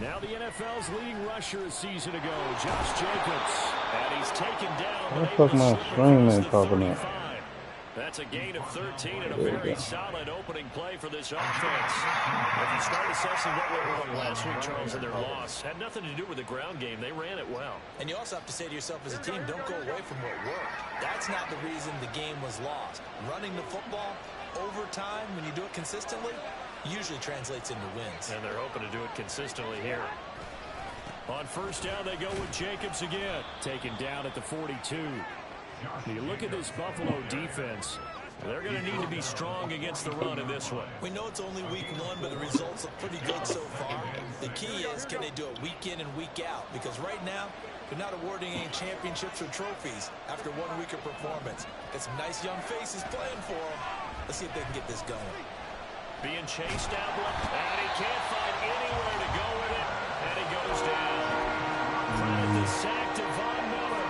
Now the NFL's leading rusher a season ago, Josh Jacobs. And he's taken down. What the fuck my screen ain't popping up? That's a gain of 13 and a very solid opening play for this offense. If you start assessing what went wrong last week, Charles, in their loss, had nothing to do with the ground game. They ran it well. And you also have to say to yourself as a team, don't go away from what worked. That's not the reason the game was lost. Running the football over time, when you do it consistently, usually translates into wins. And they're hoping to do it consistently here. On first down, they go with Jacobs again. Taken down at the 42. You look at this Buffalo defense. They're going to need to be strong against the run in this one. We know it's only week one, but the results look pretty good so far. The key is, can they do it week in and week out? Because right now, they're not awarding any championships or trophies after 1 week of performance. Got some nice young faces playing for them. Let's see if they can get this going. Being chased down, and he can't find anywhere to go with it, and he goes down. Credit the sack to Von Miller.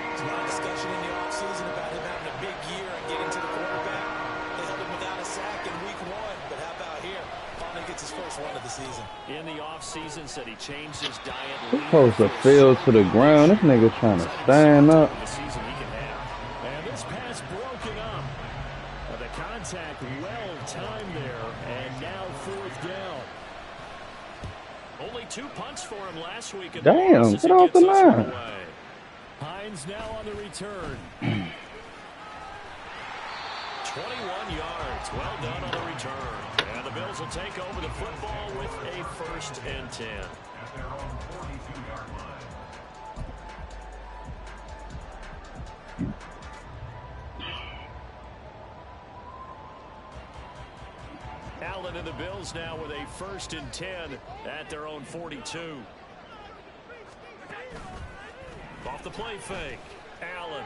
There's a lot of discussion in the offseason about him having a big year and getting to the quarterback. They held him without a sack in week one, but how about here? Finally gets his first one of the season. In the offseason, said he changed his diet. He's supposed to fell to the ground. This nigga trying to stand up. The season he can have. And this pass broken up. The contact well timed there, and now fourth down. Only 2 punts for him last week. Damn, get off the line. Hines now on the return. 21 yards. Well done on the return. And the Bills will take over the football with a 1st and 10. Allen and the Bills now with a 1st and 10 at their own 42. Off the play fake. Allen.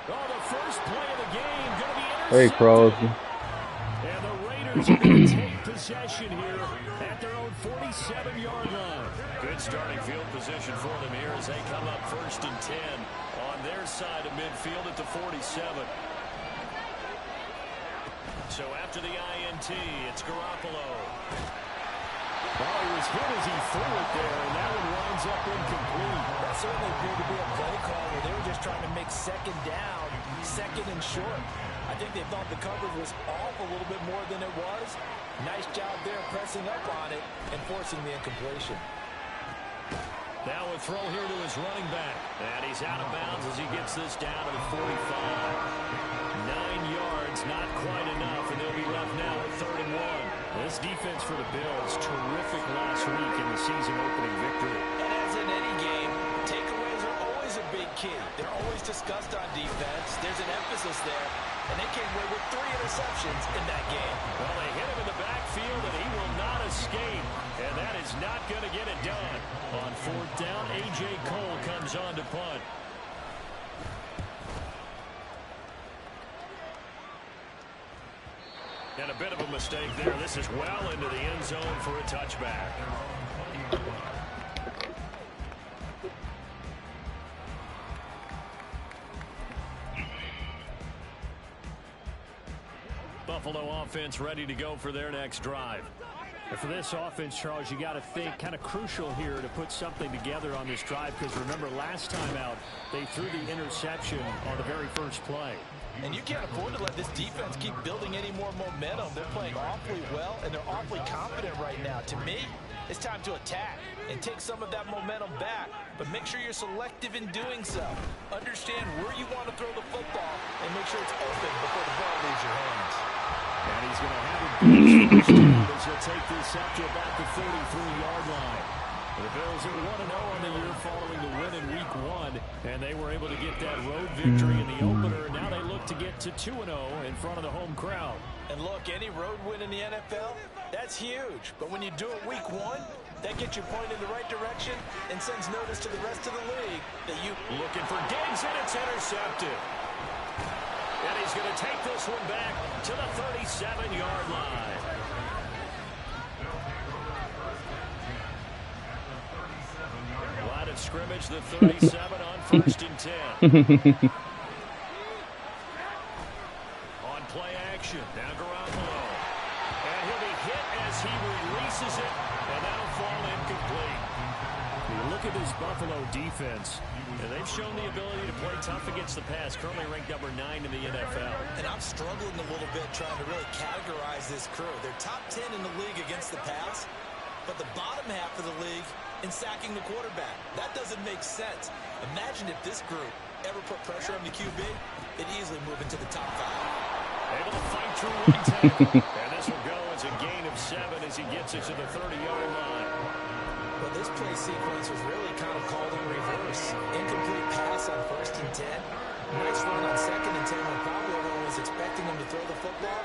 Oh, the first play of the game going to be intercepted. Hey, Crosby. And the Raiders are going to take possession here at their own 47-yard line. Good starting field position for them here as they come up 1st and 10 on their side of midfield at the 47. So after the INT, it's Garoppolo. Oh, he was hit as he threw it there, and that one winds up incomplete. That certainly appeared to be a play call where they were just trying to make second down, 2nd and short. I think they thought the coverage was off a little bit more than it was. Nice job there pressing up on it and forcing the incompletion. Now a throw here to his running back. And he's out of bounds as he gets this down to the 45. 9 yards, not quite enough, and they'll be left now at 3rd and 1. This defense for the Bills, terrific last week in the season-opening victory. And as in any game, takeaways are always a big key. They're always discussed on defense. There's an emphasis there, and they came away with 3 interceptions in that game. Well, they hit him in the backfield, and he will not escape, and that is not going to get it done. On 4th down, A.J. Cole comes on to punt. And a bit of a mistake there. This is well into the end zone for a touchback. Buffalo offense ready to go for their next drive. And for this offense, Charles, you got to think kind of crucial here to put something together on this drive, because remember last time out they threw the interception on the very first play. And you can't afford to let this defense keep building any more momentum. They're playing awfully well, and they're awfully confident right now. To me, it's time to attack and take some of that momentum back. But make sure you're selective in doing so. Understand where you want to throw the football and make sure it's open before the ball leaves your hands. And he's going to have it as he'll take this up to about the 33-yard line. The Bills are 1-0 on the year following the win in Week 1, and they were able to get that road victory in the opener. Now they look to get to 2-0 in front of the home crowd. And look, any road win in the NFL, that's huge. But when you do it Week 1, that gets you pointed in the right direction and sends notice to the rest of the league that you... Looking for Diggs, and it's intercepted. And he's going to take this one back to the 37-yard line. Line of scrimmage, the 37 on 1st and 10. On play action, now Garoppolo. And he'll be hit as he releases it. at this Buffalo defense, and they've shown the ability to play tough against the pass, currently ranked number 9 in the NFL. And I'm struggling a little bit trying to really categorize this crew. They're top 10 in the league against the pass, but the bottom half of the league in sacking the quarterback. That doesn't make sense. Imagine if this group ever put pressure on the QB, it'd easily move into the top 5. Able to fight through one tackle. And this will go as a gain of 7 as he gets it to the 30-yard line. Well, this play sequence was really kind of called in reverse. Incomplete pass on 1st and 10. Nice run on 2nd and 10 when probably everyone was expecting him to throw the football.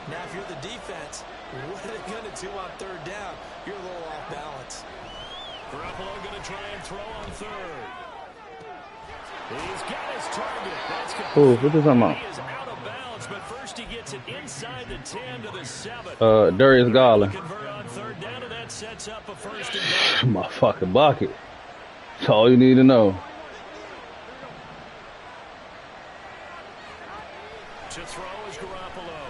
Now, if you're the defense, what are they going to do on 3rd down? You're a little off balance. Garoppolo going to try and throw on 3rd. He's got his target. That's Oh, what is that about? He is out of bounds, but first he gets it inside the 10 to the 7. Darius Garland. Convert on 3rd down, and that sets up a 1st and goal. My fucking bucket. That's all you need to know. To throw is Garoppolo.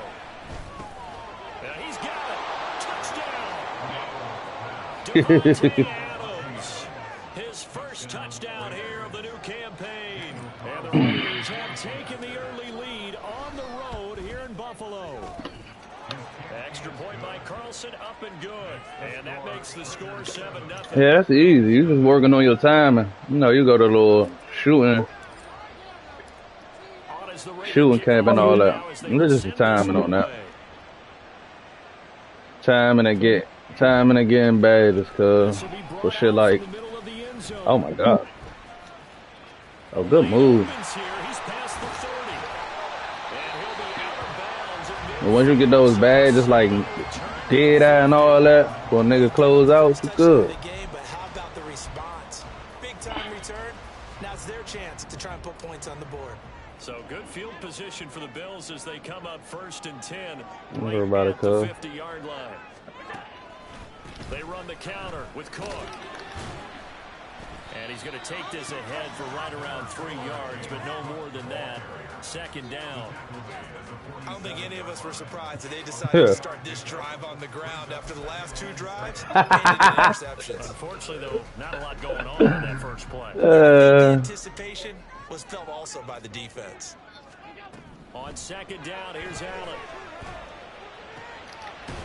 Now he's got it. Touchdown. Devontae Adams. His first touchdown here of the new campaign. And the Raiders have taken the early lead on the road here in Buffalo. Extra point by Carlson, up and good. And that makes the score 7-0. Yeah, that's easy. You just working on your timing. You know, you go to a little shooting camp and all that. This is the timing on that. Timing and getting bad is cause for shit like, oh my god. Oh, good move. But once you get those bad, just like dead eye and all that, for a nigga close out, it's good. But how about the response? Big time return. Now it's their chance to try and put points on the board. So good field position for the Bills as they come up 1st and 10. Right at the 50-yard line. They run the counter with Cook. And he's going to take this ahead for right around 3 yards, but no more than that. 2nd down. I don't think any of us were surprised that they decided to start this drive on the ground after the last 2 drives. Interceptions. Unfortunately, though, not a lot going on in that first play. The anticipation was felt also by the defense. On 2nd down, here's Allen.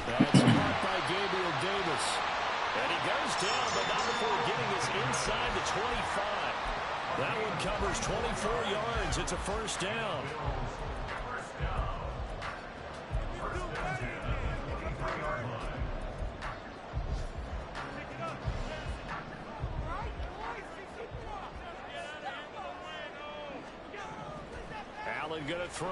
That's caught by Gabriel Davis. And he goes down, but not before getting us inside the 25. That one covers 24 yards. It's a 1st down. Allen going to throw.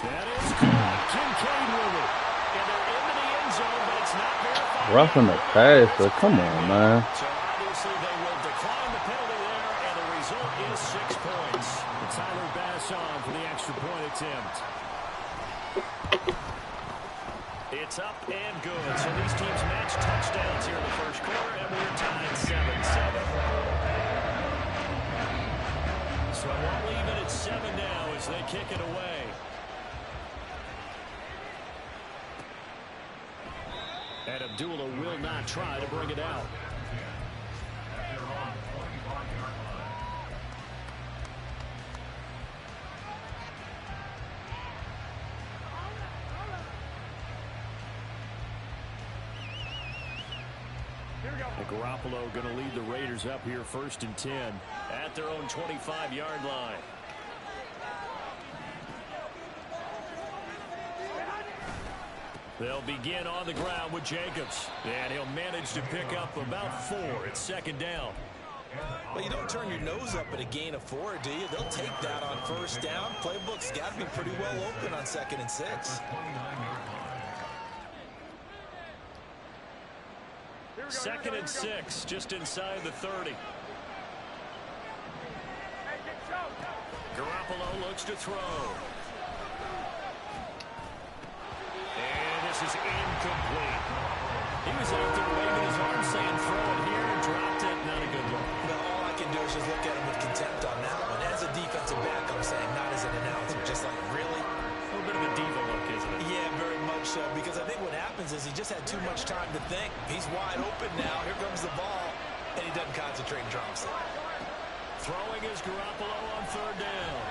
That is caught. Kincaid with it. And they're into the end zone, but it's not verified. Roughing the passer. Come on, man. So obviously they will decline the penalty there, and the result is 6 points. And Tyler Bass on for the extra point attempt. It's up and good. So these teams match touchdowns here in the first quarter, and we're tied 7-7. So we'll leave it at 7 now as they kick it away. And Abdullah will not try to bring it out. And Garoppolo going to lead the Raiders up here 1st and 10 at their own 25-yard line. They'll begin on the ground with Jacobs. And he'll manage to pick up about 4. It's 2nd down. Well, you don't turn your nose up at a gain of 4, do you? They'll take that on 1st down. Playbook's got to be pretty well open on 2nd and 6. 2nd and 6, just inside the 30. Garoppolo looks to throw. And this is incomplete. He was out there waving his arm saying throw it here and dropped it. Not a good look. Well, all I can do is just look at him with contempt on that one. As a defensive back, I'm saying, not as an announcer. Just like, really? A little bit of a diva look, isn't it? Yeah, very much so. Because I think what happens is he just had too much time to think. He's wide open now. Here comes the ball. and he doesn't concentrate and drops it. Throwing is Garoppolo on third down.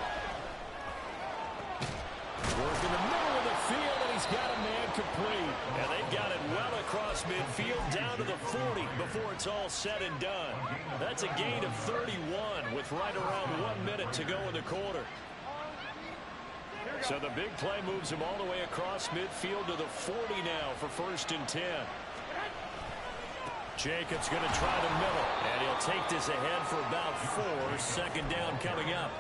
Work in the middle of the field, and he's got a man complete. And they've got it well across midfield, down to the 40 before it's all said and done. That's a gain of 31 with right around 1 minute to go in the quarter. So the big play moves him all the way across midfield to the 40 now for 1st and 10. Jacobs going to try the middle, and he'll take this ahead for about 4. 2nd down coming up.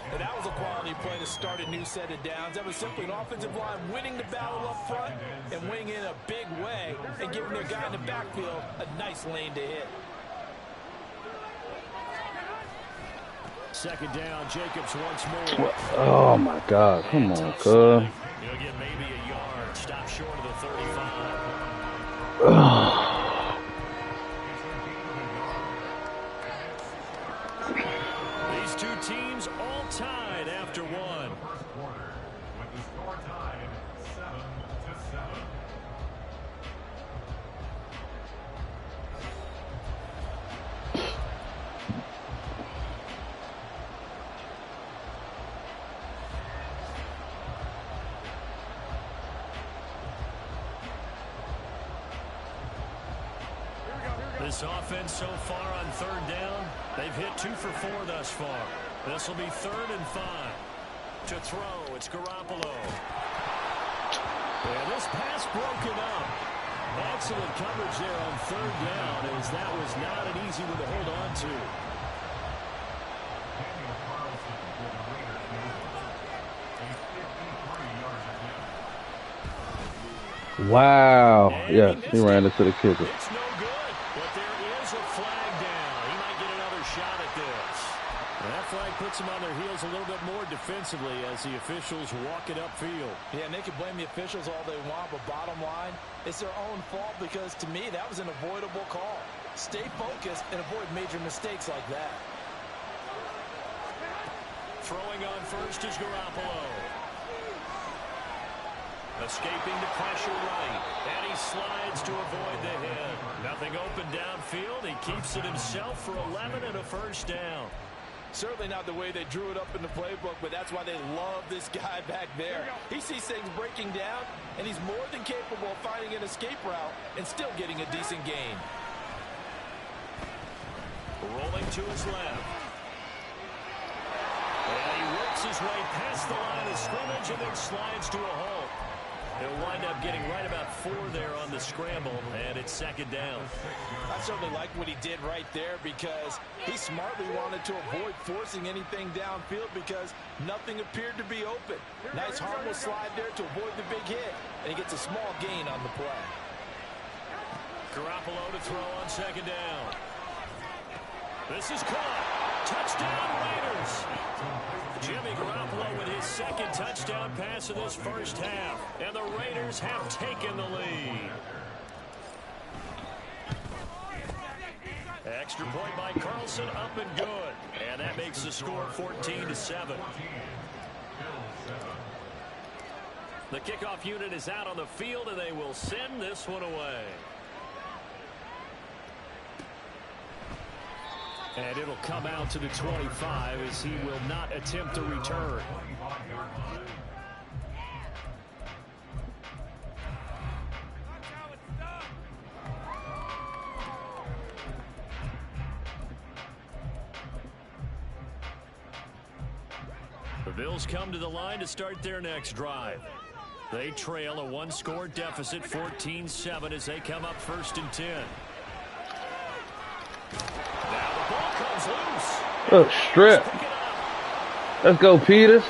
And that was a quality play to start a new set of downs. That was simply an offensive line winning the battle up front and winning in a big way and giving their guy in the backfield a nice lane to hit. 2nd down, Jacobs once more. Oh my God! Come on, cuz. He'll get maybe a yard. Stop short of the 35. These two teams all tied after one. With the score tied 7-7. This offense so far on 3rd down, they've hit 2 for 4 thus far. This will be 3rd and 5. To throw, it's Garoppolo. And this pass broken up. Excellent coverage there on 3rd down, as that was not an easy one to hold on to. Wow. Yes, he ran into the kicker. It's no good, but there is a flag down. He might get another shot at this. And that flag puts them on their heels a little bit more defensively as the officials walk it upfield. Yeah, and they can blame the officials all they want, but bottom line, it's their own fault because, to me, that was an avoidable call. Stay focused and avoid major mistakes like that. Throwing on first is Garoppolo. Escaping the pressure right, and he slides to avoid the hit. Nothing open downfield. He keeps it himself for 11 and a 1st down. Certainly not the way they drew it up in the playbook, but that's why they love this guy back there. He sees things breaking down, and he's more than capable of finding an escape route and still getting a decent gain. Rolling to his left. And he works his way past the line of scrimmage and then slides to a halt. He'll wind up getting right about 4 there on the scramble, and it's 2nd down. I certainly like what he did right there because he smartly wanted to avoid forcing anything downfield because nothing appeared to be open. Nice harmless slide there to avoid the big hit, and he gets a small gain on the play. Garoppolo to throw on 2nd down. This is caught. Touchdown, Raiders. Jimmy Garoppolo with his 2nd touchdown pass of this 1st half. And the Raiders have taken the lead. Extra point by Carlson, up and good. And that makes the score 14-7. The kickoff unit is out on the field, and they will send this one away. And it'll come out to the 25 as he will not attempt a return. The Bills come to the line to start their next drive. They trail a 1-score deficit, 14-7, as they come up 1st and 10. Now the ball comes loose. Oh, strip. Let's go, Peters.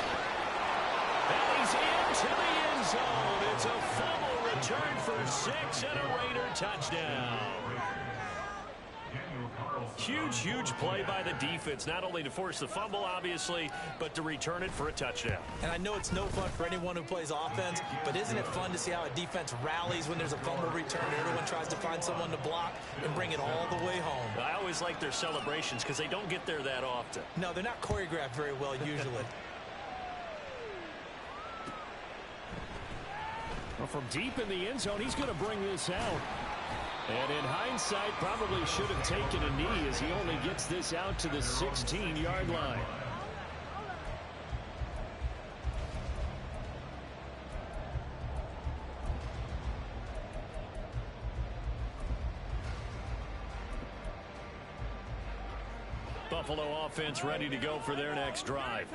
And he's into the end zone. It's a fumble return for 6 and a Raider touchdown. Huge play by the defense, not only to force the fumble, obviously, but to return it for a touchdown. And I know it's no fun for anyone who plays offense, but isn't it fun to see how a defense rallies when there's a fumble return and everyone tries to find someone to block and bring it all the way home? I always like their celebrations because they don't get there that often. No, they're not choreographed very well usually. Well, from deep in the end zone, he's going to bring this out. And in hindsight, probably should have taken a knee as he only gets this out to the 16-yard line. Buffalo offense ready to go for their next drive.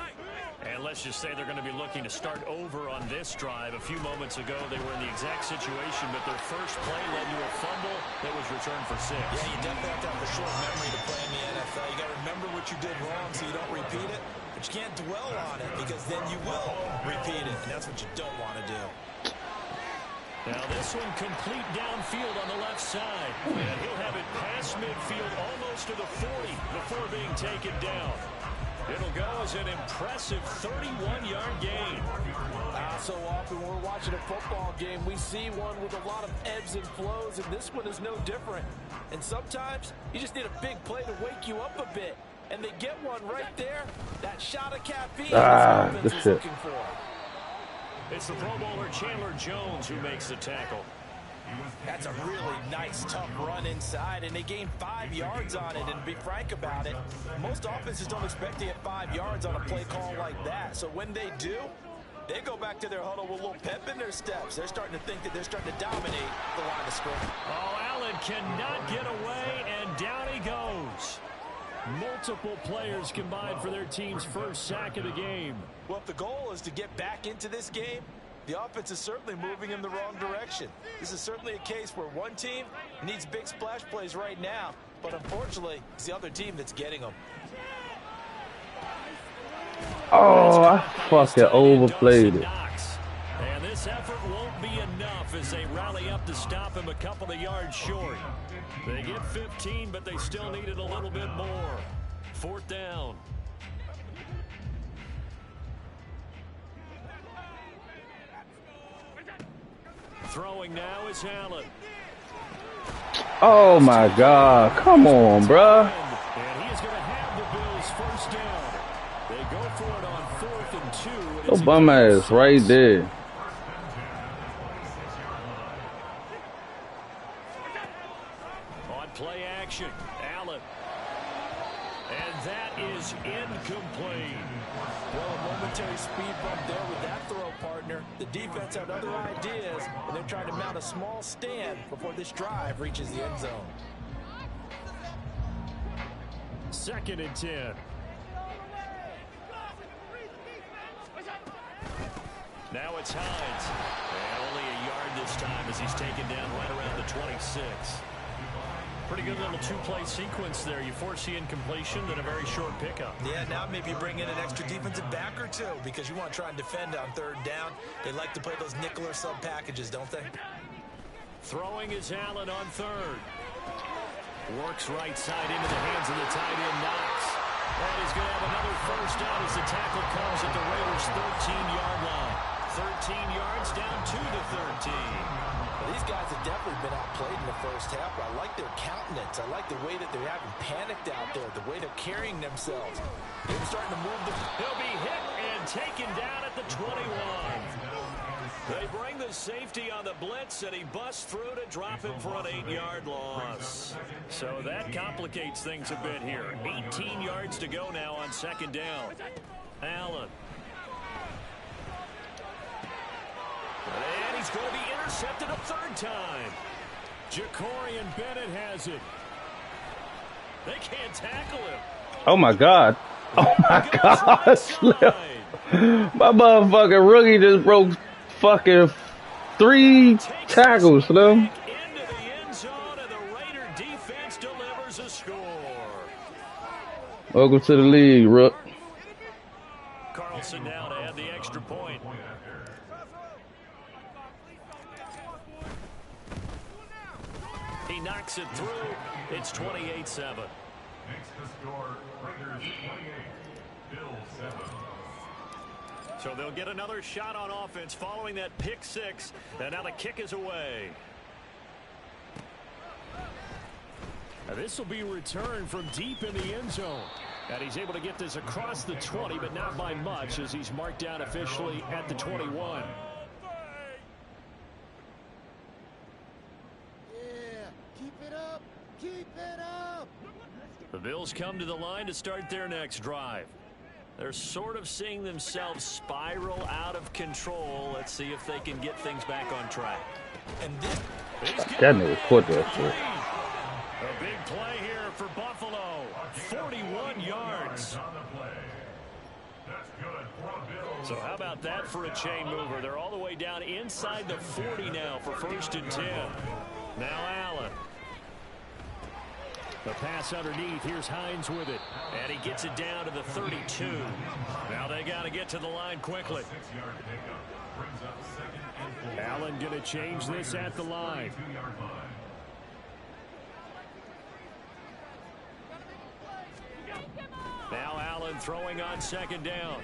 And let's just say they're going to be looking to start over on this drive. A few moments ago, they were in the exact situation, but their first play led to a fumble that was returned for 6. Yeah, you definitely have to have a short memory to play in the NFL. You got to remember what you did wrong so you don't repeat it. But you can't dwell on it because then you will repeat it, and that's what you don't want to do. Now this one complete downfield on the left side. And he'll have it past midfield almost to the 40 before being taken down. It'll go as an impressive 31-yard gain. So often when we're watching a football game, we see one with a lot of ebbs and flows, and this one is no different. And sometimes you just need a big play to wake you up a bit. And they get one right there. That shot of caffeine this offense is looking for. It's the Pro Bowler Chandler Jones who makes the tackle. That's a really nice, tough run inside, and they gained 5 yards on it. And to be frank about it, most offenses don't expect to get 5 yards on a play call like that. So when they do, they go back to their huddle with a little pep in their steps. They're starting to think that they're starting to dominate the line of scrimmage. Oh, Allen cannot get away, and down he goes. Multiple players combined for their team's first sack of the game. Well, if the goal is to get back into this game, the offense is certainly moving in the wrong direction. This is certainly a case where one team needs big splash plays right now, but unfortunately, it's the other team that's getting them. Oh, I fucking overplayed it. And this effort won't be enough as they rally up to stop him a couple of yards short. They get 15, but they still needed a little bit more. 4th down. Throwing now is Allen. Oh my God! Come on, bruh. And he is going to have the Bills first down. They go for it on 4th and 2. Your bum ass right there. On play action, Allen. And that is incomplete. Well, a momentary speed bump there with that throw, partner. The defense had other ideas, and they're trying to mount a small stand before this drive reaches the end zone. 2nd and 10. Now it's Hines. And only a yard this time as he's taken down right around the 26. Pretty good little two-play sequence there. You force the incompletion, then a very short pickup. Yeah, now maybe you bring in an extra defensive back or two because you want to try and defend on 3rd down. They like to play those nickel or sub packages, don't they? Throwing is Allen on 3rd. Works right side into the hands of the tight end, Knox. And he's going to have another first down as the tackle comes at the Raiders' 13-yard line. 13 yards down to the 13. Well, these guys have definitely been outplayed in the first half, but I like their countenance. I like the way that they haven't panicked out there, the way they're carrying themselves. They're starting to move the... He'll be hit and taken down at the 21. They bring the safety on the blitz, and he busts through to drop him for an 8-yard loss. So that complicates things a bit here. 18 yards to go now on 2nd down. Allen. And he's going to be intercepted a 3rd time. Jacorian Bennett has it. They can't tackle him. Oh my God. Oh my God. My motherfucking rookie just broke fucking 3 tackles, Slim. Into the end zone, and the Raider defense delivers a score. Welcome to the league, Rook. Carlson now to add the extra point. He knocks it through. It's 28-7. Makes the score Raiders 28, Bills 7. So they'll get another shot on offense following that pick 6. And now the kick is away. Now this will be returned from deep in the end zone. And he's able to get this across the 20, but not by much as he's marked down officially at the 21. Yeah, keep The Bills come to the line to start their next drive. They're sort of seeing themselves spiral out of control. Let's see if they can get things back on track. And this, That nigga caught that shit. A big play here for Buffalo. 41 yards. So how about that for a chain mover? They're all the way down inside the 40 now for 1st and 10. Now Allen. The pass underneath. Here's Hines with it. And he gets it down to the 32. Now they got to get to the line quickly. Allen going to change this at the line. Now Allen throwing on 2nd down.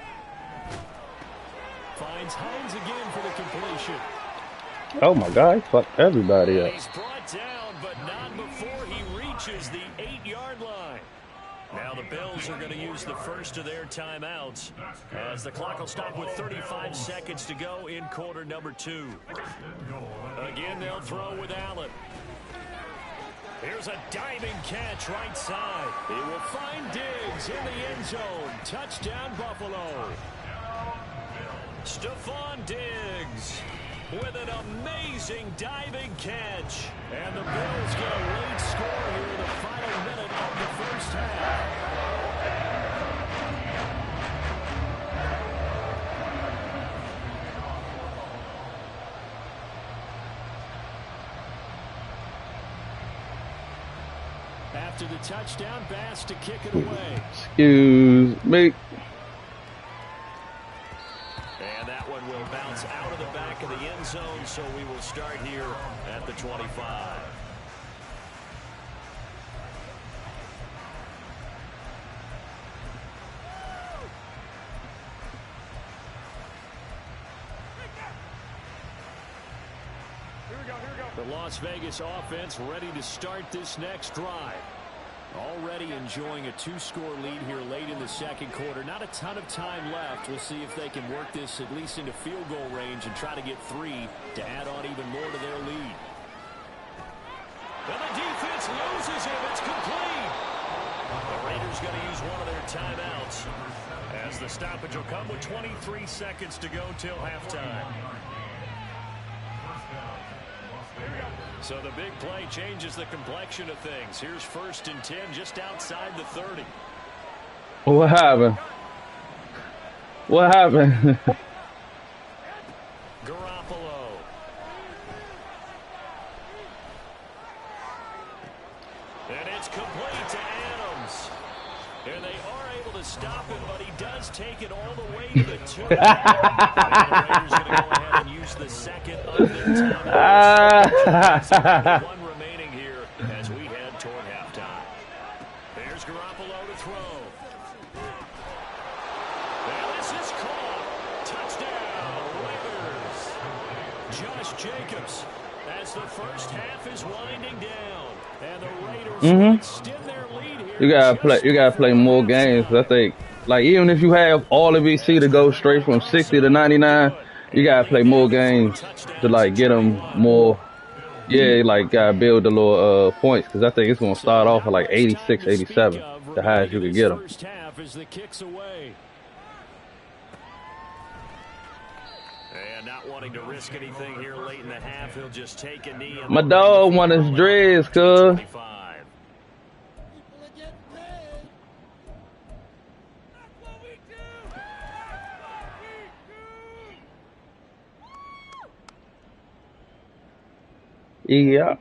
Finds Hines again for the completion. Oh my God, he fucked everybody up. He's brought down, but not before he reaches the 8-yard line. Now the Bills are going to use the first of their timeouts as the clock will stop with 35 seconds to go in quarter number 2. Again, they'll throw with Allen. Here's a diving catch right side. He will find Diggs in the end zone. Touchdown, Buffalo. Stephon Diggs with an amazing diving catch. And the Bills get a late score here in the final minute of the first half. After the touchdown, Bass to kick it away. Excuse me. And that one will bounce out of the back of the end zone, so we will start here at the 25. The Las Vegas offense ready to start this next drive. Already enjoying a 2-score lead here late in the second quarter. Not a ton of time left. We'll see if they can work this at least into field goal range and try to get 3 to add on even more to their lead. And the defense loses him. It's complete. The Raiders going to use one of their timeouts as the stoppage will come with 23 seconds to go till halftime. So the big play changes the complexion of things. Here's 1st and 10 just outside the 30. What happened? What happened? Garoppolo. And it's complete to Adams. And they are able to stop him, but he does take it all the way to the 2. And the Raiders going to go ahead and use the second of their timeouts. 1 remaining here as we head toward halftime. There's Garoppolo to throw. And this is caught. Touchdown, Raiders. Josh Jacobs as the first half is winding down. And the Raiders extend their lead here. You gotta play more games. I think, like, even if you have all of VC to go straight from 60 to 99, you gotta play more games to like get them more. Yeah, like gotta build the little points, because I think it's gonna start off at like 86, 87, the highest you can get them. And not wanting to risk anything here late in the half, he'll just take a knee. My dog want his dreads, cuz. Yeah.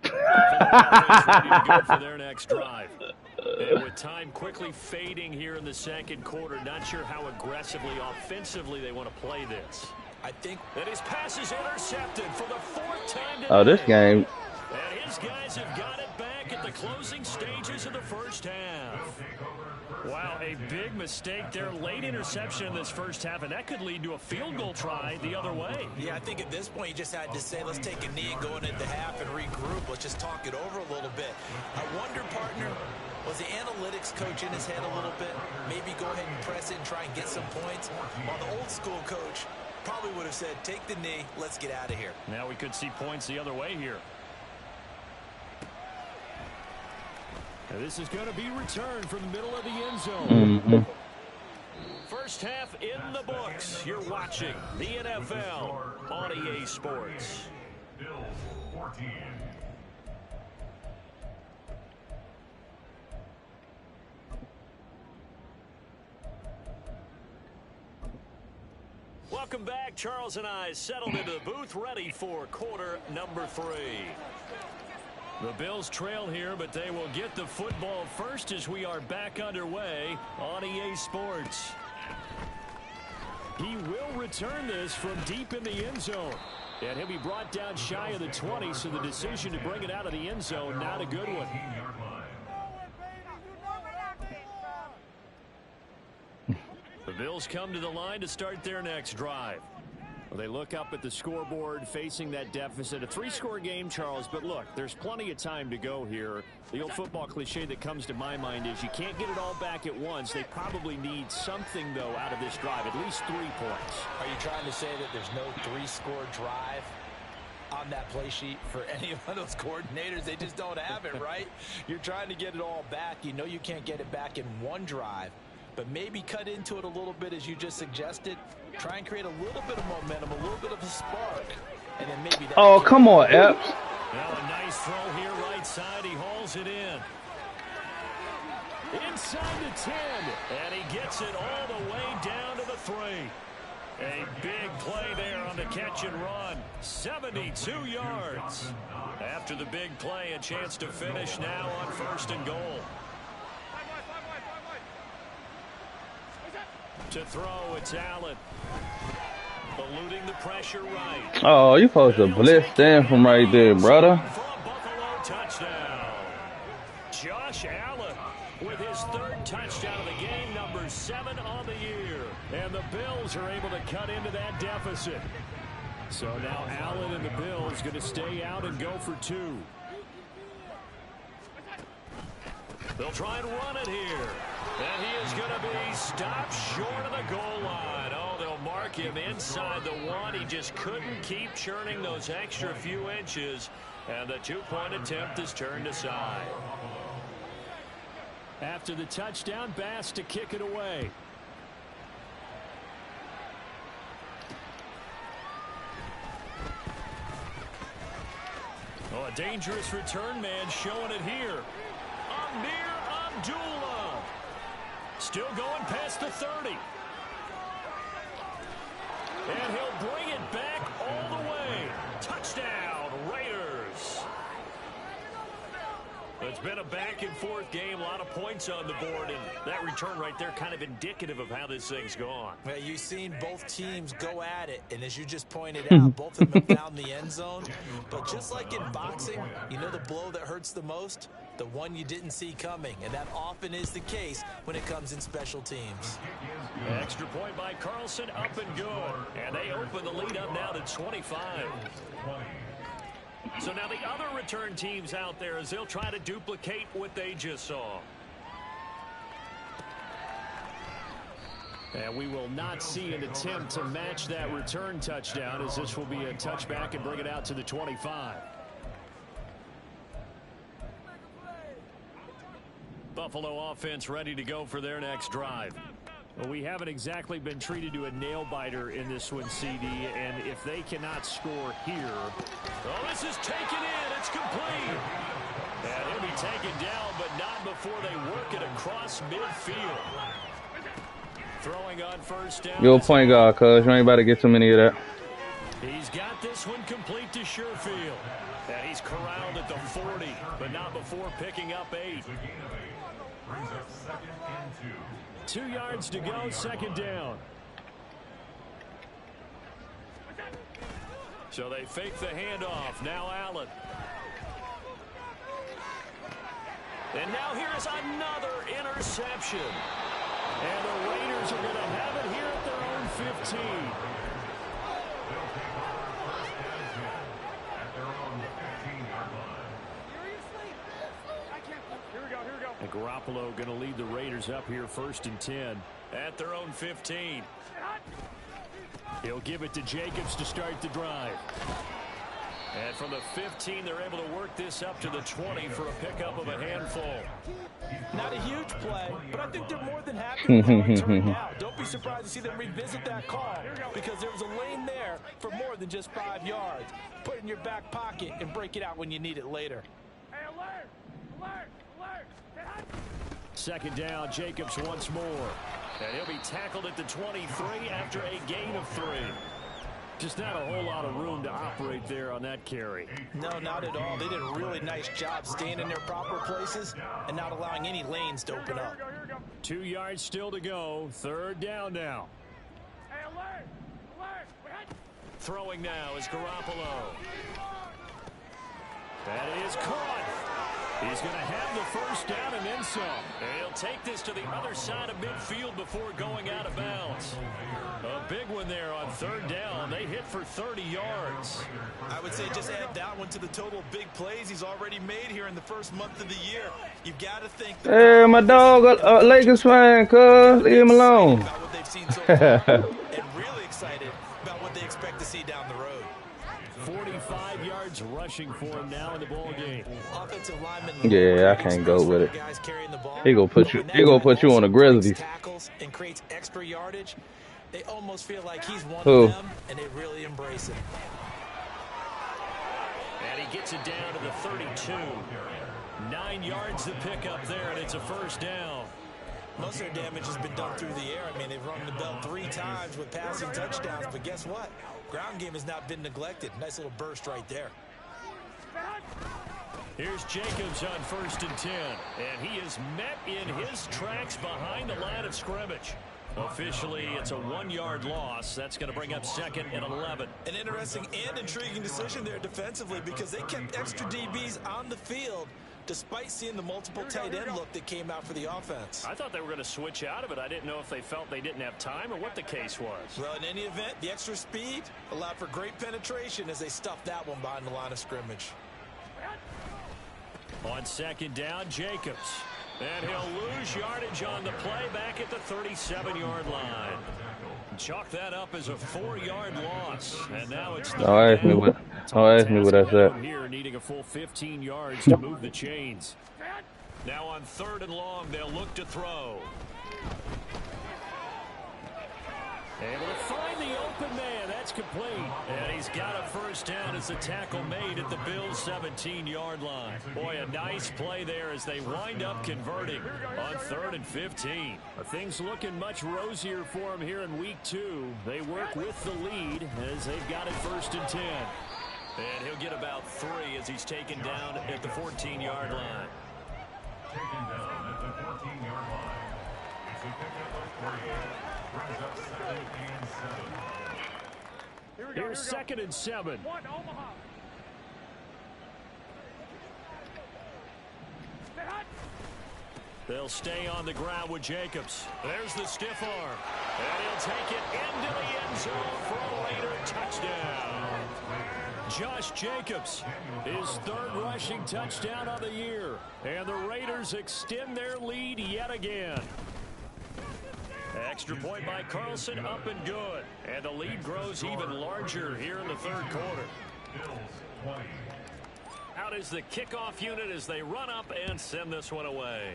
Ready to go for their next drive. And with time quickly fading here in the second quarter, not sure how aggressively, offensively they want to play this. I think that his pass is intercepted for the 4th time today. Oh, this game. And his guys have got it back at the closing stages of the first half. Wow, a big mistake there. Late interception in this first half, and that could lead to a field goal try the other way. Yeah, I think at this point you just had to say, let's take a knee and go into the half and regroup. Let's just talk it over a little bit. I wonder, partner, was the analytics coach in his head a little bit? Maybe go ahead and press it and try and get some points, while the old school coach probably would have said, take the knee, let's get out of here. Now we could see points the other way here. Now this is going to be returned from the middle of the end zone. First half in the books. You're watching the NFL on EA Sports. Bills 14. Welcome back. Charles and I settled into the booth, ready for quarter number 3. The Bills trail here, but they will get the football first as we are back underway on EA Sports. He will return this from deep in the end zone. And he'll be brought down shy of the 20, so the decision to bring it out of the end zone, not a good one. The Bills come to the line to start their next drive. Well, they look up at the scoreboard facing that deficit. A 3-score game, Charles, but look, there's plenty of time to go here. The old football cliche that comes to my mind is you can't get it all back at once. They probably need something, though, out of this drive, at least 3 points. Are you trying to say that there's no 3-score drive on that play sheet for any of those coordinators? They just don't have it, right? You're trying to get it all back. You know you can't get it back in one drive, but maybe cut into it a little bit as you just suggested. Try and create a little bit of momentum, a little bit of a spark, and then maybe that. Oh, come on, Epps. Now a nice throw here, right side. He hauls it in. Inside the 10, and he gets it all the way down to the 3. A big play there on the catch and run. 72 yards. After the big play, a chance to finish now on 1st and goal. To throw, it's Allen. Eluding the pressure right. Oh, you supposed to blitz them from right there, brother. For a Buffalo touchdown. Josh Allen with his 3rd touchdown of the game, number 7 on the year. And the Bills are able to cut into that deficit. So now Allen and the Bills going to stay out and go for 2. They'll try and run it here. And he is going to be stopped short of the goal line. Oh, they'll mark him inside the 1. He just couldn't keep churning those extra few inches. And the 2-point attempt is turned aside. After the touchdown, Bass to kick it away. Oh, a dangerous return man showing it here. Amir Abdullah. Still going past the 30. And he'll bring it back all the way. Touchdown, Raiders. It's been a back-and-forth game, a lot of points on the board, and that return right there kind of indicative of how this thing's gone. Well, you've seen both teams go at it, and as you just pointed out, both of them have found the end zone. But just like in boxing, you know the blow that hurts the most? The one you didn't see coming, and that often is the case when it comes in special teams. Extra point by Carlson, up and good. And they open the lead up now to 25. So now the other return teams out there as they'll try to duplicate what they just saw. And we will not see an attempt to match that return touchdown, as this will be a touchback and bring it out to the 25. Buffalo offense ready to go for their next drive. Well, we haven't exactly been treated to a nail-biter in this one, CD, and if they cannot score here... Oh, this is taken in. It's complete. And he'll be taken down, but not before they work it across midfield. Throwing on 1st down. Yo, point guard, cuz. You ain't about to get too many of that. He's got this one complete to Sherfield. And he's corralled at the 40, but not before picking up 8. Brings up 2nd and 2. 2 yards to go, 2nd down. So they fake the handoff. Now Allen. And now here's another interception. And the Raiders are going to have it here at their own 15. They'll take over 1st and 10 at their own 15-yard line. And Garoppolo going to lead the Raiders up here 1st and 10 at their own 15. He'll give it to Jacobs to start the drive. And from the 15, they're able to work this up to the 20 for a pickup of a handful. Not a huge play, but I think they're more than happy with how it turned out. Don't be surprised to see them revisit that call because there was a lane there for more than just 5 yards. Put it in your back pocket and break it out when you need it later. Second down, Jacobs once more. And he'll be tackled at the 23 after a gain of 3. Just not a whole lot of room to operate there on that carry. No, not at all. They did a really nice job staying in their proper places and not allowing any lanes to open up. 2 yards still to go. Third down now. Throwing now is Garoppolo. That is caught. He's going to have the first down and then some. And he'll take this to the other side of midfield before going out of bounds. A big one there on third down. They hit for 30 yards. I would say just add that one to the total big plays he's already made here in the first month of the year. You've got to think. Hey, my dog, Lakers fan, cuz. Leave him alone. About what they've seen so far, and really excited about what they expect to see down the road. 45 yards rushing for him now in the ball game. Offensive lineman. Yeah, I can't go with it. Guys carrying the ball. He gonna put you on the Grizzlies. Tackles and creates extra yardage. They almost feel like he's one Who? of them, and they really embrace it. And he gets it down to the 32. 9 yards to pick up there, and it's a first down. Most of their damage has been done through the air. I mean, they've rung the bell 3 times with passing touchdowns, but guess what? Ground game has not been neglected. Nice little burst right there. Here's Jacobs on 1st and 10, and he is met in his tracks behind the line of scrimmage. Officially, it's a 1-yard loss. That's going to bring up 2nd and 11. An interesting and intriguing decision there defensively because they kept extra DBs on the field despite seeing the multiple tight end look that came out for the offense. I thought they were going to switch out of it. I didn't know if they felt they didn't have time or what the case was. Well, in any event, the extra speed allowed for great penetration as they stuffed that one behind the line of scrimmage. On 2nd down, Jacobs. And he'll lose yardage on the play back at the 37-yard line. Chalk that up as a 4-yard loss. And now it's Don't ask me what I said. Here needing a full 15 yards to move the chains. Now on 3rd and long, they'll look to throw. Able to find the open man. That's complete. And he's got a first down as the tackle made at the Bills' 17-yard line. Boy, a nice play there as they wind up converting on 3rd and 15. Things looking much rosier for him here in week 2. They work with the lead as they've got it 1st and 10. And he'll get about 3 as he's taken down at the 14-yard line. Taken down at the 14-yard line. It's a pickup of 3. Brings up 2nd and 7. Here's 2nd and 7. They'll stay on the ground with Jacobs. There's the stiff arm. And he'll take it into the end zone for a later touchdown. Josh Jacobs, his 3rd rushing touchdown of the year. And the Raiders extend their lead yet again. Extra point by Carlson, up and good. And the lead grows even larger here in the 3rd quarter. Out is the kickoff unit as they run up and send this one away.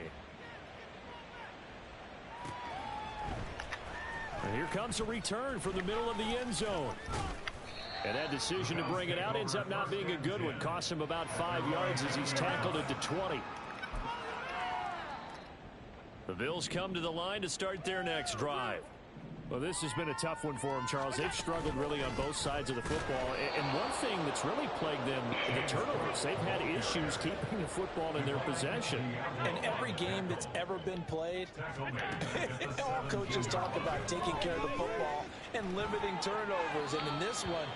And here comes a return from the middle of the end zone. And that decision to bring it out ends up not being a good one. Costs him about 5 yards as he's tackled at the 20. The Bills come to the line to start their next drive. Well, this has been a tough one for them, Charles. They've struggled really on both sides of the football. And one thing that's really plagued them, the turnovers. They've had issues keeping the football in their possession. And every game that's ever been played, all coaches talk about taking care of the football and limiting turnovers. And in this one,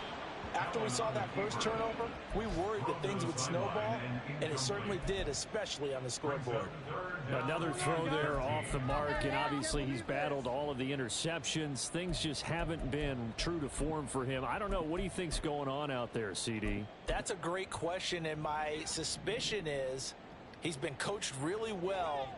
after we saw that first turnover, we worried that things would snowball, and it certainly did, especially on the scoreboard. Another throw there off the mark, and obviously he's battled all of the interceptions. Things just haven't been true to form for him. I don't know. What do you think's going on out there, CD? That's a great question, and my suspicion is he's been coached really well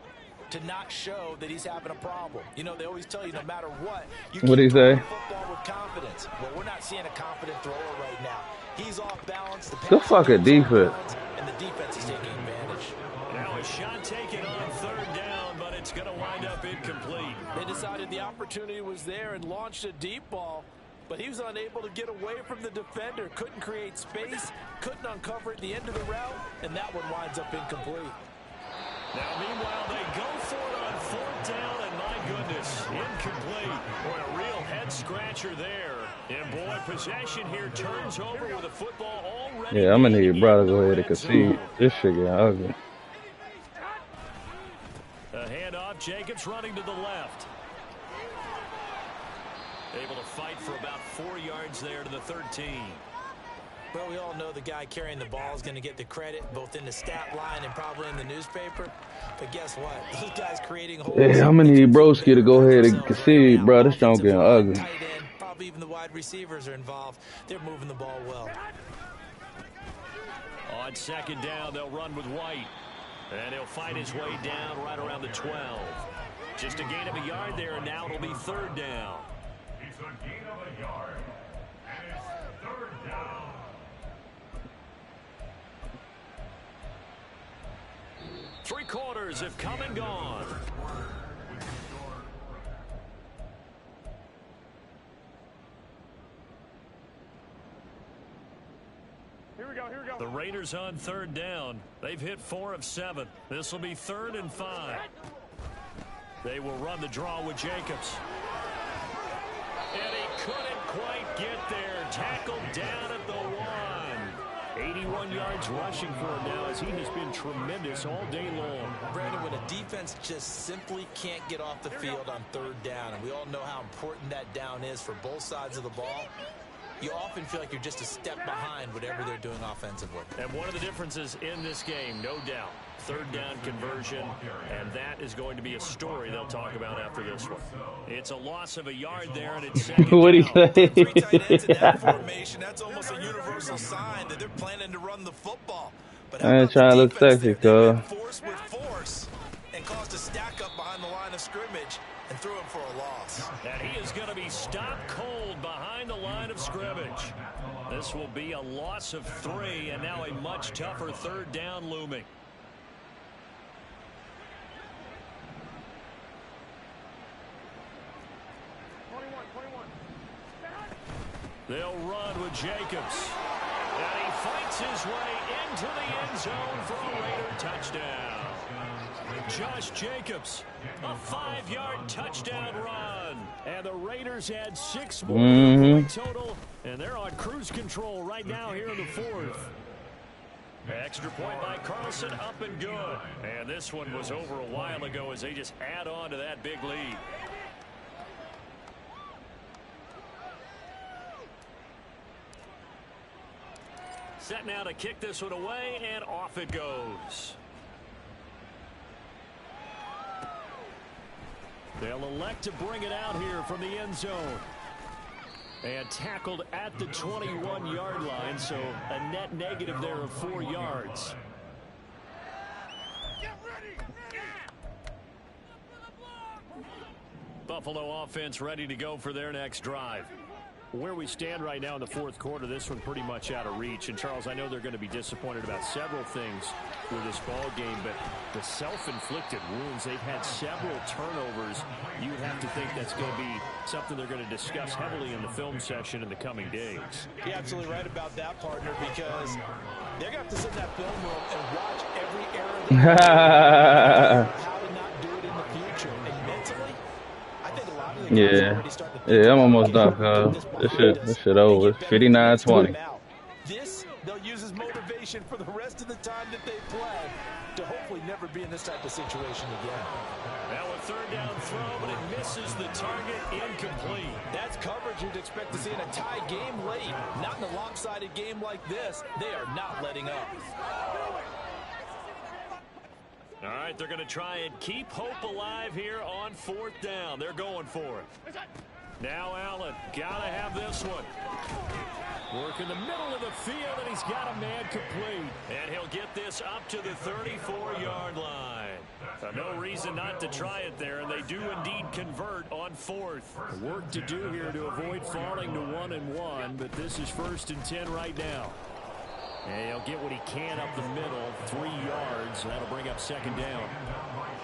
to not show that he's having a problem. You know, they always tell you no matter what, you What'd he keep say? throwing the football with confidence. Well, we're not seeing a confident thrower right now. He's off balance. The Good fucking defense. And the defense is taking advantage. Now a shot taken on third down, but it's going to wind up incomplete. They decided the opportunity was there and launched a deep ball, but he was unable to get away from the defender. Couldn't create space, couldn't uncover at the end of the route, and that one winds up incomplete. Now, meanwhile, they go for it on fourth down, and my goodness, incomplete. Boy, a real head-scratcher there. And, boy, possession here turns over with a football already. Yeah, I'm going to need brother to go ahead and concede. This shit getting ugly. A handoff, Jacobs running to the left. Able to fight for about 4 yards there to the 13. Well, we all know the guy carrying the ball is going to get the credit, both in the stat line and probably in the newspaper. But guess what? Those guys creating holes. Yeah, I'm going to need Broski to go ahead and concede, bro. This don't get ugly. Tight end, probably even the wide receivers are involved. They're moving the ball well. On second down, they'll run with White. And he'll fight his way down right around the 12. Just a gain of a yard there, and now it'll be third down. It's a gain of a yard. And it's third down. Three quarters have come and gone. Here we go. The Raiders on third down. They've hit 4 of 7. This will be 3rd and 5. They will run the draw with Jacobs. And he couldn't quite get there. Tackled down at the 1. 81 yards rushing for him now as he has been tremendous all day long. Brandon, when a defense just simply can't get off the field on third down, and we all know how important that down is for both sides of the ball, you often feel like you're just a step behind whatever they're doing offensively. And one of the differences in this game, no doubt, third down conversion, and that is going to be a story they'll talk about after this one. It's a loss of a yard there, and it's second down. What'd he say? 3 tight ends in that formation, that's almost a universal sign that they're planning to run the football. But I ain't trying to look sexy, cuz. Force with force and caused a stack up behind the line of scrimmage and threw him for a loss. And he is going to be stopped cold behind the line of scrimmage. This will be a loss of 3, and now a much tougher third down looming. They'll run with Jacobs. And he fights his way into the end zone for a Raider touchdown. Josh Jacobs, a 5-yard touchdown run. And the Raiders had 6 more total, and they're on cruise control right now here in the 4th. Extra point by Carlson, up and good. And this one was over a while ago as they just add on to that big lead. Set now to kick this one away, and off it goes. They'll elect to bring it out here from the end zone. And tackled at the 21-yard line, so a net negative there of 4 yards. Buffalo offense ready to go for their next drive. Where we stand right now in the 4th quarter, this one pretty much out of reach. And, Charles, I know they're going to be disappointed about several things with this ball game, but the self-inflicted wounds, they've had several turnovers. You would have to think that's going to be something they're going to discuss heavily in the film session in the coming days. You're absolutely right about that, partner, because they're going to have to sit in that film room and watch every error how to not do it in the future. And mentally, I think a lot of the guys are already starting to think I'm almost done, cuz. This shit over. It's 59-20. This, they'll use as motivation for the rest of the time that they play to hopefully never be in this type of situation again. Now a third down throw, but it misses the target, incomplete. That's coverage you'd expect to see in a tie game late. Not in a lopsided game like this. They are not letting up. All right, they're going to try and keep hope alive here on 4th down. They're going for it. Now Allen, gotta have this one. Work in the middle of the field, and he's got a man complete. And he'll get this up to the 34-yard line. So no reason not to try it there, and they do indeed convert on fourth. Work to do here to avoid falling to 1-1, but this is 1st and 10 right now. And he'll get what he can up the middle, 3 yards. That'll bring up 2nd down.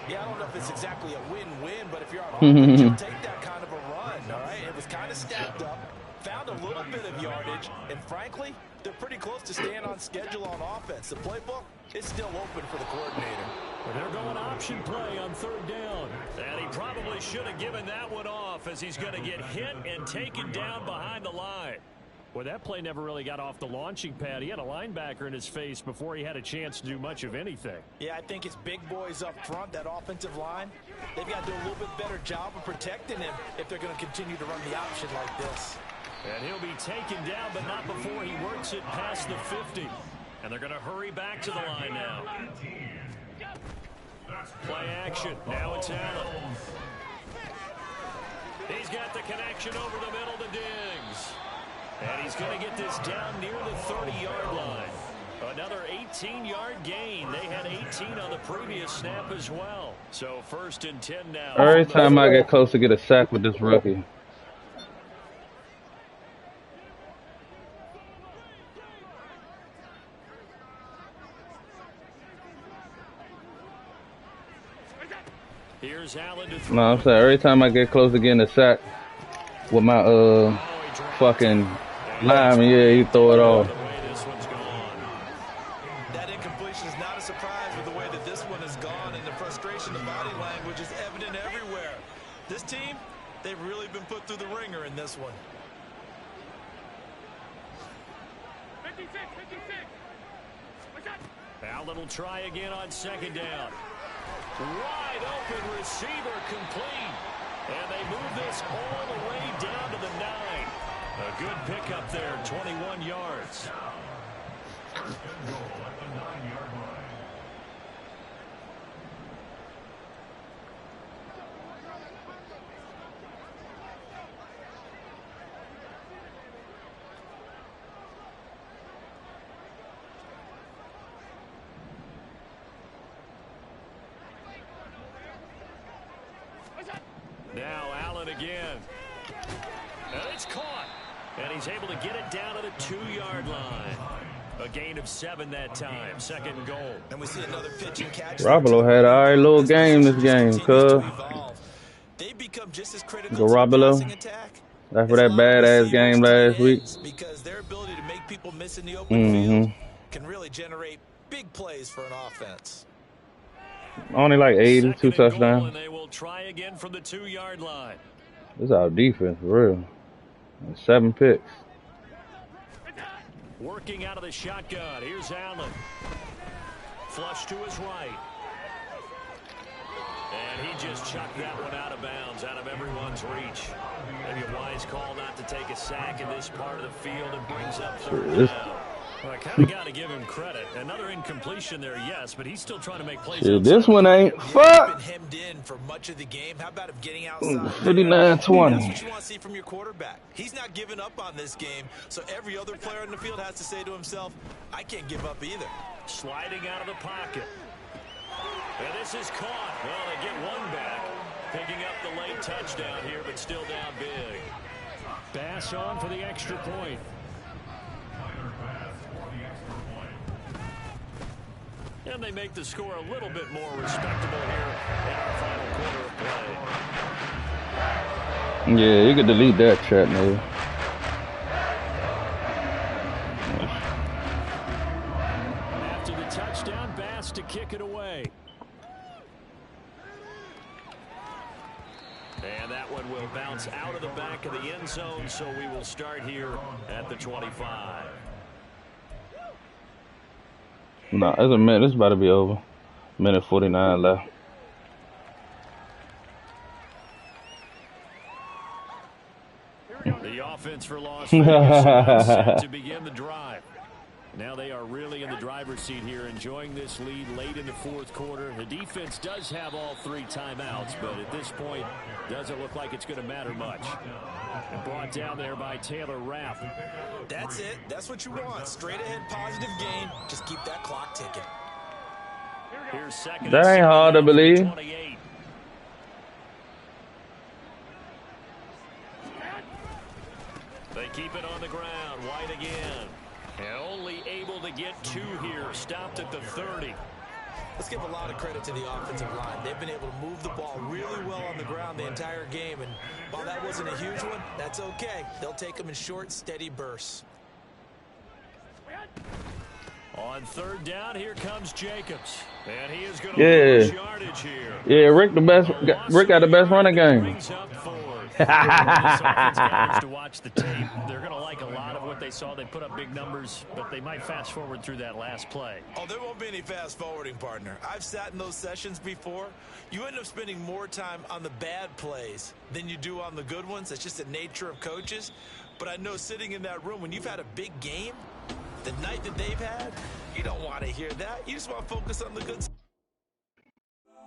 Yeah, I don't know if it's exactly a win-win, but if you're on offense, you'll take that kind of a run, all right? It was kind of stacked up, found a little bit of yardage, and frankly, they're pretty close to staying on schedule on offense. The playbook is still open for the coordinator. Well, they're going option play on 3rd down. And he probably should have given that one off, as he's going to get hit and taken down behind the line. Well, that play never really got off the launching pad. He had a linebacker in his face before he had a chance to do much of anything. Yeah, I think it's big boys up front, that offensive line. They've got to do a little bit better job of protecting him if they're going to continue to run the option like this. And he'll be taken down, but not before he works it past the 50. And they're going to hurry back to the line now. Play action. Now it's Allen. He's got the connection over the middle to Diggs. And he's going to get this down near the 30-yard line. Another 18-yard gain. They had 18 on the previous snap as well. So 1st and 10 now. Every time I get close to get a sack with this rookie. Here's Allen to throw. No, I'm saying every time I get close to getting a sack with my fucking lineman, yeah, he throw it off. That incompletion is not a surprise with the way that this one has gone, and the frustration, the body language is evident everywhere. This team, they've really been put through the ringer in this one. 56. Allen will try again on 2nd down. Wide open receiver complete. And they move this all the way down to the 9. A good pickup there, 21 yards. Now Allen again. And it's caught. And he's able to get it down to the 2-yard line. A gain of 7 that time. 2nd and goal. And we see another pitch and catch. Garoppolo had an alright little game this game, cuz. They become just as critical Garoppolo, after that badass game last week. Because their ability to make people miss in the open field can really generate big plays for an offense. Only like 80, 2 touchdowns. And they will try again from the 2-yard line. This is our defense, for real. 7 picks. Working out of the shotgun. Here's Allen. Flush to his right. And he just chucked that one out of bounds, out of everyone's reach. Maybe a wise call not to take a sack in this part of the field, and brings up 3rd down. Well, I kind of got to give him credit. Another incompletion there, yes, but he's still trying to make plays. Shit, this one ain't. Fuck. Been hemmed in for much of the game. How about him getting outside? 59-20. That's what you want to see from your quarterback. He's not giving up on this game, so every other player in the field has to say to himself, I can't give up either. Sliding out of the pocket. And this is caught. Well, they get one back. Picking up the late touchdown here, but still down big. Bass on for the extra point. And they make the score a little bit more respectable here in our final quarter of play. Yeah, you could delete that chat, nigga. After the touchdown, Bass to kick it away. And that one will bounce out of the back of the end zone, so we will start here at the 25. Nah, it's a minute. It's about to be over. Minute 49 left. The offense for Las Vegas set to begin the drive. Now they are really in the driver's seat here, enjoying this lead late in the fourth quarter. The defense does have all 3 timeouts, but at this point, doesn't look like it's going to matter much. And brought down there by Taylor Rapp. That's it. That's what you want. Straight ahead positive gain. Just keep that clock ticking. Here's second. That ain't hard to believe. 28. They keep it on the ground. White again. And only able to get 2 here. Stopped at the 30. Let's give a lot of credit to the offensive line. They've been able to move the ball really well on the ground the entire game. And while that wasn't a huge one, that's okay. They'll take them in short, steady bursts. On 3rd down, here comes Jacobs. And he is going to lose yardage here. Yeah, Rick got the best running game. Brings up 4th. To watch the tape. They're going to like a lot of what they saw. They put up big numbers, but they might fast forward through that last play. Oh, there won't be any fast forwarding, partner. I've sat in those sessions before. You end up spending more time on the bad plays than you do on the good ones. That's just the nature of coaches. But I know sitting in that room, when you've had a big game, the night that they've had, you don't want to hear that. You just want to focus on the good stuff.